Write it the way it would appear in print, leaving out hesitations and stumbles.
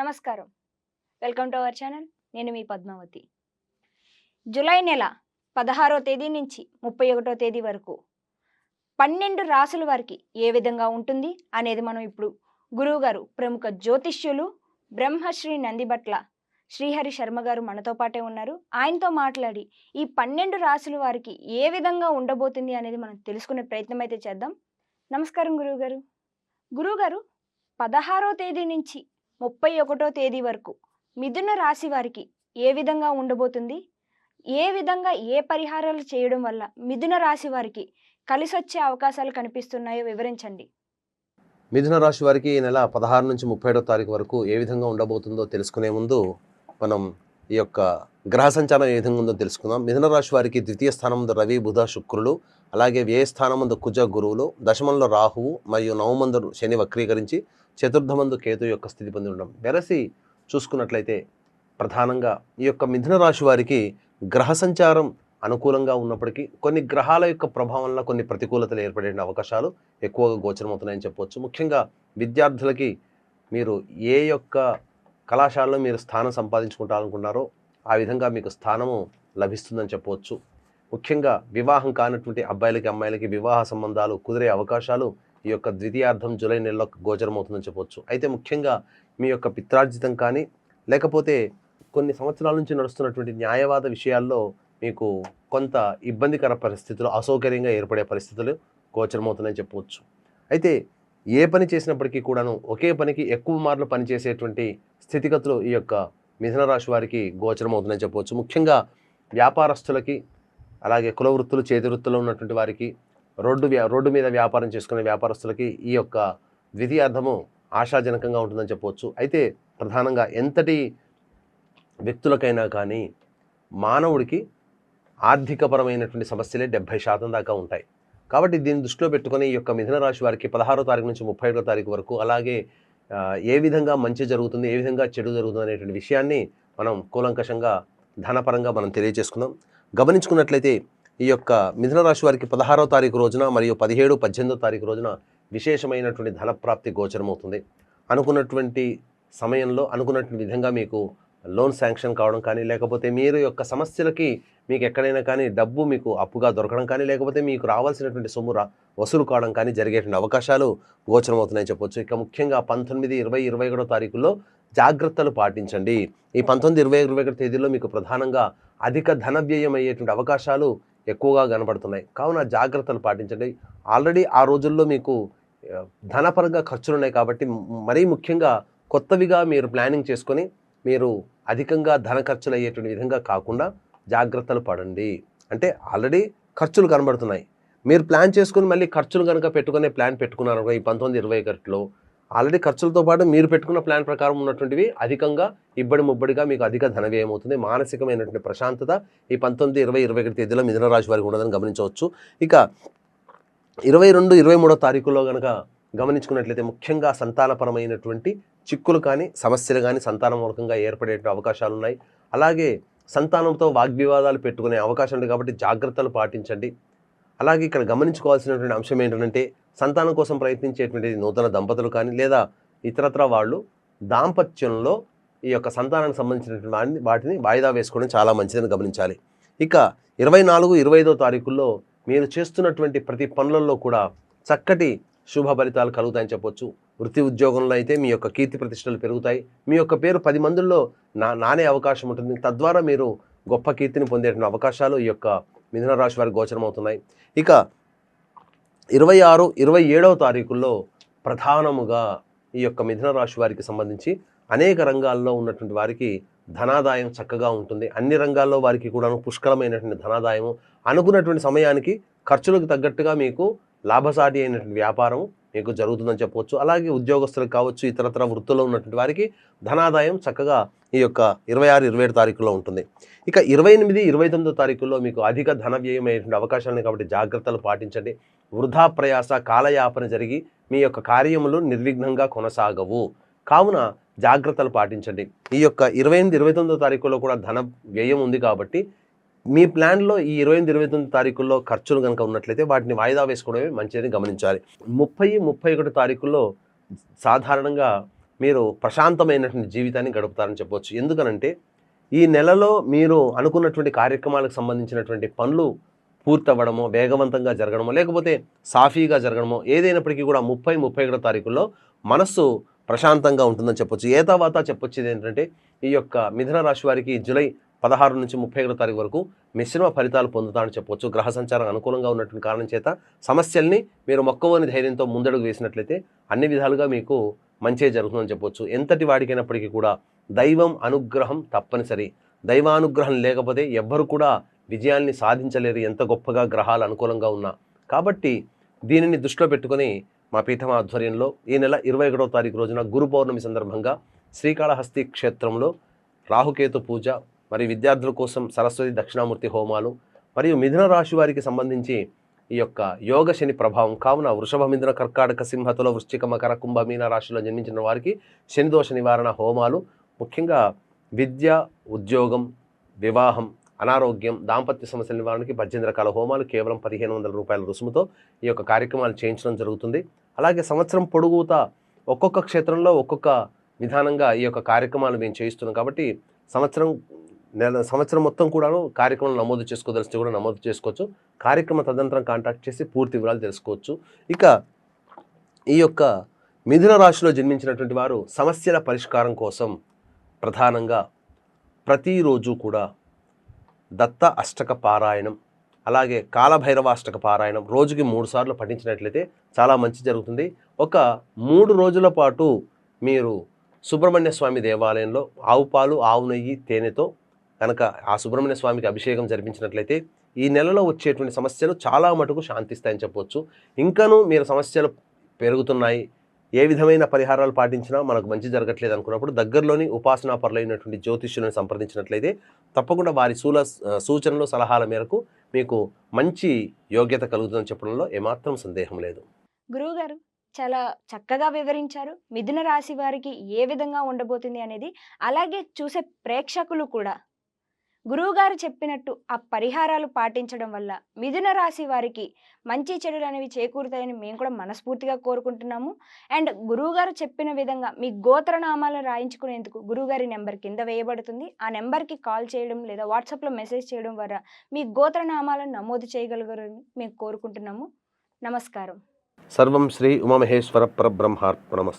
నమస్కారం. Welcome to our channel. నేను మీ Padmavati. July నెల 16వ తేదీ నుంచి 31వ తేదీ వరకు 12 రాసుల వారికి ఏ విధంగా ఉంటుంది అనేది మనం ఇప్పుడు గురువుగారు ప్రముఖ జ్యోతిష్యులు బ్రహ్మశ్రీ నందిబట్ల శ్రీహరి శర్మ గారు మనతో పాటే ఉన్నారు. ఆయనతో మాట్లాడి ఈ 12 రాసుల వారికి ఏ విధంగా ఉండబోతుంది అనేది మనం తెలుసుకునే ప్రయత్నం అయితే చేద్దాం. నమస్కారం గురువుగారు. గురువుగారు 16వ తేదీ నుంచి 31వ తేదీ వరకు మిథున రాశి వారికి ఏ విధంగా ఉండబోతుంది, ఏ విధంగా ఏ పరిహారాలు చేయడం వల్ల మిథున రాశి వారికి కలిసొచ్చే అవకాశాలు కనిపిస్తున్నాయో వివరించండి. మిథున రాశి వారికి ఈ నెల 16 నుంచి 31వ తారీఖు వరకు ఏ విధంగా ఉండబోతుందో తెలుసుకునే ముందు మనం ఈ యొక్క గ్రహ సంచారం ఏ విధంగా ఉందో తెలుసుకుందాం. మిథున రాశి వారికి ద్వితీయ స్థానం ముందు రవి, బుధ, శుక్రులు, అలాగే వ్యయ స్థానం ముందు కుజ, గురువులు, దశమంలో రాహువు మరియు నవమందు శని వక్రీకరించి చతుర్థమందు కేతు యొక్క స్థితి పొంది ఉండడం. వెరసి చూసుకున్నట్లయితే ప్రధానంగా ఈ యొక్క మిథున రాశి వారికి గ్రహ సంచారం అనుకూలంగా ఉన్నప్పటికీ కొన్ని గ్రహాల యొక్క ప్రభావం వల్ల కొన్ని ప్రతికూలతలు ఏర్పడే అవకాశాలు ఎక్కువగా గోచరమవుతున్నాయని చెప్పవచ్చు. ముఖ్యంగా విద్యార్థులకి మీరు ఏ యొక్క కళాశాలలో మీరు స్థానం సంపాదించుకుంటారనుకున్నారో ఆ విధంగా మీకు స్థానము లభిస్తుందని చెప్పవచ్చు. ముఖ్యంగా వివాహం కానటువంటి అబ్బాయిలకి అమ్మాయిలకి వివాహ సంబంధాలు కుదిరే అవకాశాలు ఈ యొక్క ద్వితీయార్థం జూలై నెలలో గోచరమవుతుందని చెప్పవచ్చు. అయితే ముఖ్యంగా మీ యొక్క పిత్రార్జితం కానీ లేకపోతే కొన్ని సంవత్సరాల నుంచి నడుస్తున్నటువంటి న్యాయవాద విషయాల్లో మీకు కొంత ఇబ్బందికర పరిస్థితులు, అసౌకర్యంగా ఏర్పడే పరిస్థితులు గోచరమవుతున్నాయని చెప్పవచ్చు. అయితే ఏ పని చేసినప్పటికీ కూడాను ఒకే పనికి ఎక్కువ మార్లు పనిచేసేటువంటి స్థితిగతులు ఈ యొక్క మిథున రాశి వారికి గోచరమవుతుందని చెప్పవచ్చు. ముఖ్యంగా వ్యాపారస్తులకి, అలాగే కుల వృత్తులు, చేతి వృత్తుల్లో ఉన్నటువంటి వారికి, రోడ్డు మీద వ్యాపారం చేసుకునే వ్యాపారస్తులకి ఈ యొక్క ద్వితీయార్థము ఆశాజనకంగా ఉంటుందని చెప్పవచ్చు. అయితే ప్రధానంగా ఎంతటి వ్యక్తులకైనా కానీ మానవుడికి ఆర్థికపరమైనటువంటి సమస్యలే 70% దాకా ఉంటాయి. కాబట్టి దీన్ని దృష్టిలో పెట్టుకొని ఈ యొక్క మిథున రాశి వారికి 16వ తారీఖు నుంచి 31వ తారీఖు వరకు, అలాగే ఏ విధంగా మంచి జరుగుతుంది, ఏ విధంగా చెడు జరుగుతుంది అనేటువంటి విషయాన్ని మనం కూలంకషంగా ధనపరంగా మనం తెలియజేసుకుందాం. గమనించుకున్నట్లయితే ఈ యొక్క మిథున రాశి వారికి 16వ తారీఖు రోజున మరియు 17, 18వ తారీఖు రోజున విశేషమైనటువంటి ధనప్రాప్తి గోచరమవుతుంది. అనుకున్నటువంటి సమయంలో అనుకున్నటువంటి విధంగా మీకు లోన్ శాంక్షన్ కావడం కానీ, లేకపోతే మీరు యొక్క సమస్యలకి మీకు ఎక్కడైనా కానీ డబ్బు మీకు అప్పుగా దొరకడం కానీ, లేకపోతే మీకు రావాల్సినటువంటి సొమ్ము వసూలు కావడం కానీ జరిగేటువంటి అవకాశాలు గోచరమవుతున్నాయని చెప్పొచ్చు. ఇక ముఖ్యంగా 19, 20, 21వ తారీఖుల్లో జాగ్రత్తలు పాటించండి. ఈ 19, 20, 21 తేదీల్లో మీకు ప్రధానంగా అధిక ధన వ్యయం అయ్యేటువంటి అవకాశాలు ఎక్కువగా కనబడుతున్నాయి. కావున జాగ్రత్తలు పాటించండి. ఆల్రెడీ ఆ రోజుల్లో మీకు ధనపరంగా ఖర్చులు ఉన్నాయి కాబట్టి మరీ ముఖ్యంగా కొత్తవిగా మీరు ప్లానింగ్ చేసుకొని మీరు అధికంగా ధన ఖర్చులు అయ్యేటువంటి విధంగా కాకుండా జాగ్రత్తలు పడండి. అంటే ఆల్రెడీ ఖర్చులు కనబడుతున్నాయి, మీరు ప్లాన్ చేసుకుని మళ్ళీ ఖర్చులు కనుక పెట్టుకునే ప్లాన్ పెట్టుకున్నారు ఈ 19, 21లో ఆల్రెడీ ఖర్చులతో పాటు మీరు పెట్టుకున్న ప్లాన్ ప్రకారం ఉన్నటువంటివి అధికంగా ఇబ్బడి ముబ్బడిగా మీకు అధిక ధన వ్యయం అవుతుంది. మానసికమైనటువంటి ప్రశాంతత ఈ 19, 20, 21 తేదీలో మిథున రాశి వారికి ఉండదని గమనించవచ్చు. ఇక 22, 23వ తారీఖుల్లో కనుక గమనించుకున్నట్లయితే ముఖ్యంగా సంతానపరమైనటువంటి చిక్కులు కానీ సమస్యలు కానీ సంతాన మూలకంగా ఏర్పడే అవకాశాలు ఉన్నాయి. అలాగే సంతానంతో వాగ్వివాదాలు పెట్టుకునే అవకాశం ఉంది కాబట్టి జాగ్రత్తలు పాటించండి. అలాగే ఇక్కడ గమనించుకోవాల్సినటువంటి అంశం ఏంటంటే సంతానం కోసం ప్రయత్నించేటువంటి నూతన దంపతులు కానీ లేదా ఇతరత్ర వాళ్ళు దాంపత్యంలో ఈ యొక్క సంతానానికి సంబంధించినటువంటి వాటిని వాయిదా వేసుకోవడం చాలా మంచిదని గమనించాలి. ఇక 24, 25వ తారీఖుల్లో మీరు చేస్తున్నటువంటి ప్రతి పనులలో కూడా చక్కటి శుభ ఫలితాలు కలుగుతాయని చెప్పొచ్చు. వృత్తి ఉద్యోగంలో అయితే మీ యొక్క కీర్తి ప్రతిష్టలు పెరుగుతాయి. మీ యొక్క పేరు 10 మందిలో నానే అవకాశం ఉంటుంది. తద్వారా మీరు గొప్ప కీర్తిని పొందేటువంటి అవకాశాలు ఈ యొక్క మిథున రాశి వారికి గోచరమవుతున్నాయి. ఇక 26, 27వ తారీఖుల్లో ప్రధానముగా ఈ యొక్క మిథున రాశి వారికి సంబంధించి అనేక రంగాల్లో ఉన్నటువంటి వారికి ధనాదాయం చక్కగా ఉంటుంది. అన్ని రంగాల్లో వారికి కూడా పుష్కలమైనటువంటి ధనాదాయము, అనుకున్నటువంటి సమయానికి ఖర్చులకు తగ్గట్టుగా మీకు లాభసాటి అయినటువంటి వ్యాపారం మీకు జరుగుతుందని చెప్పవచ్చు. అలాగే ఉద్యోగస్తులకు కావచ్చు, ఇతరత్ర వృత్తుల్లో ఉన్నటువంటి వారికి ధనాదాయం చక్కగా ఈ యొక్క 26, 27 తారీఖుల్లో ఉంటుంది. ఇక 28, 29వ తారీఖుల్లో మీకు అధిక ధన వ్యయం అయ్యేటువంటి అవకాశాలు ఉన్నాయి కాబట్టి జాగ్రత్తలు పాటించండి. వృధా ప్రయాస, కాలయాపన జరిగి మీ యొక్క కార్యములు నిర్విఘ్నంగా కొనసాగవు. కావున జాగ్రత్తలు పాటించండి. ఈ యొక్క 28, 29వ తారీఖుల్లో కూడా ధన వ్యయం ఉంది కాబట్టి మీ ప్లాన్లో ఈ 28, 29 తారీఖుల్లో ఖర్చులు కనుక ఉన్నట్లయితే వాటిని వాయిదా వేసుకోవడమే మంచిదని గమనించాలి. 30, 31 తారీఖుల్లో సాధారణంగా మీరు ప్రశాంతమైనటువంటి జీవితాన్ని గడుపుతారని చెప్పవచ్చు. ఎందుకనంటే ఈ నెలలో మీరు అనుకున్నటువంటి కార్యక్రమాలకు సంబంధించినటువంటి పనులు పూర్తవ్వడమో, వేగవంతంగా జరగడమో, లేకపోతే సాఫీగా జరగడమో ఏదైనప్పటికీ కూడా 30-31 తారీఖుల్లో మనస్సు ప్రశాంతంగా ఉంటుందని చెప్పొచ్చు. ఏతావాత చెప్పొచ్చేది ఏంటంటే ఈ యొక్క మిథున రాశి వారికి జూలై 16 నుంచి 31 తారీఖు వరకు మిశ్రమ ఫలితాలు పొందుతారని చెప్పొచ్చు. గ్రహ సంచారం అనుకూలంగా ఉన్నటువంటి కారణం చేత సమస్యల్ని మీరు మొక్కవోని ధైర్యంతో ముందడుగు వేసినట్లయితే అన్ని విధాలుగా మీకు మంచే జరుగుతుందని చెప్పొచ్చు. ఎంతటి వాడికైనప్పటికీ కూడా దైవం అనుగ్రహం తప్పనిసరి. దైవానుగ్రహం లేకపోతే ఎవ్వరు కూడా విజయాల్ని సాధించలేరు, ఎంత గొప్పగా గ్రహాలు అనుకూలంగా ఉన్నా. కాబట్టి దీనిని దృష్టిలో పెట్టుకొని మా పీఠం ఆధ్వర్యంలో ఈ నెల 21వ తారీఖు రోజున గురు పౌర్ణమి సందర్భంగా శ్రీకాళహస్తి క్షేత్రంలో రాహుకేతు పూజ, మరియు విద్యార్థుల కోసం సరస్వతి దక్షిణామూర్తి హోమాలు, మరియు మిథున రాశి వారికి సంబంధించి ఈ యొక్క యోగ శని ప్రభావం కావున వృషభ, మిథున, కర్కాటక, సింహతుల, వృశ్చిక, మకర, కుంభ, మీన రాశిలో జన్మించిన వారికి శనిదోష నివారణ హోమాలు, ముఖ్యంగా విద్య, ఉద్యోగం, వివాహం, అనారోగ్యం, దాంపత్య సమస్యల నివారణకి 18 రకాల హోమాలు కేవలం 1500 రూపాయల రుసుముతో ఈ యొక్క కార్యక్రమాలు చేయించడం జరుగుతుంది. అలాగే సంవత్సరం పొడుగుతా ఒక్కొక్క క్షేత్రంలో ఒక్కొక్క విధానంగా ఈ యొక్క కార్యక్రమాలు మేము చేయిస్తున్నాం. కాబట్టి సంవత్సరం మొత్తం కూడాను కార్యక్రమం నమోదు చేసుకోదలిస్తే కూడా నమోదు చేసుకోవచ్చు. కార్యక్రమ తదనంతరం కాంటాక్ట్ చేసి పూర్తి వివరాలు తెలుసుకోవచ్చు. ఇక ఈ యొక్క మిథున రాశిలో జన్మించినటువంటి వారు సమస్యల పరిష్కారం కోసం ప్రధానంగా ప్రతిరోజు కూడా దత్త అష్టక పారాయణం, అలాగే కాలభైరవ అష్టక పారాయణం రోజుకి 3 సార్లు పఠించినట్లయితే చాలా మంచి జరుగుతుంది. ఒక 3 రోజుల పాటు మీరు సుబ్రహ్మణ్య స్వామి దేవాలయంలో ఆవు పాలు, ఆవు నెయ్యి, తేనెతో కనుక ఆ సుబ్రహ్మణ్య స్వామికి అభిషేకం జరిపించినట్లయితే ఈ నెలలో వచ్చేటువంటి సమస్యలు చాలా మటుకు శాంతిస్తాయని చెప్పవచ్చు. ఇంకనూ మీరు సమస్యలు పెరుగుతున్నాయి, ఏ విధమైన పరిహారాలు పాటించినా మనకు మంచి జరగట్లేదు అనుకున్నప్పుడు దగ్గరలోని ఉపాసనా పరులైనటువంటి జ్యోతిష్యులను సంప్రదించినట్లయితే తప్పకుండా వారి సూచనలు, సలహాల మేరకు మీకు మంచి యోగ్యత కలుగుతుందని చెప్పడంలో ఏమాత్రం సందేహం లేదు. గురువుగారు చాలా చక్కగా వివరించారు. మిథున రాశి వారికి ఏ విధంగా ఉండబోతుంది అనేది, అలాగే చూసే ప్రేక్షకులు కూడా గురువుగారు చెప్పినట్టు ఆ పరిహారాలు పాటించడం వల్ల మిథున రాశి వారికి మంచి చెడులు అనేవి చేకూరుతాయని మేము కూడా మనస్ఫూర్తిగా కోరుకుంటున్నాము. అండ్ గురువుగారు చెప్పిన విధంగా మీ గోత్రనామాలను రాయించుకునేందుకు గురువుగారి నెంబర్ కింద వేయబడుతుంది. ఆ నెంబర్కి కాల్ చేయడం లేదా వాట్సాప్లో మెసేజ్ చేయడం ద్వారా మీ గోత్రనామాలను నమోదు చేయగలగరని మేము కోరుకుంటున్నాము. నమస్కారం. సర్వం శ్రీ ఉమామహేశ్వర పరబ్రహ్మార్పణమస్తు.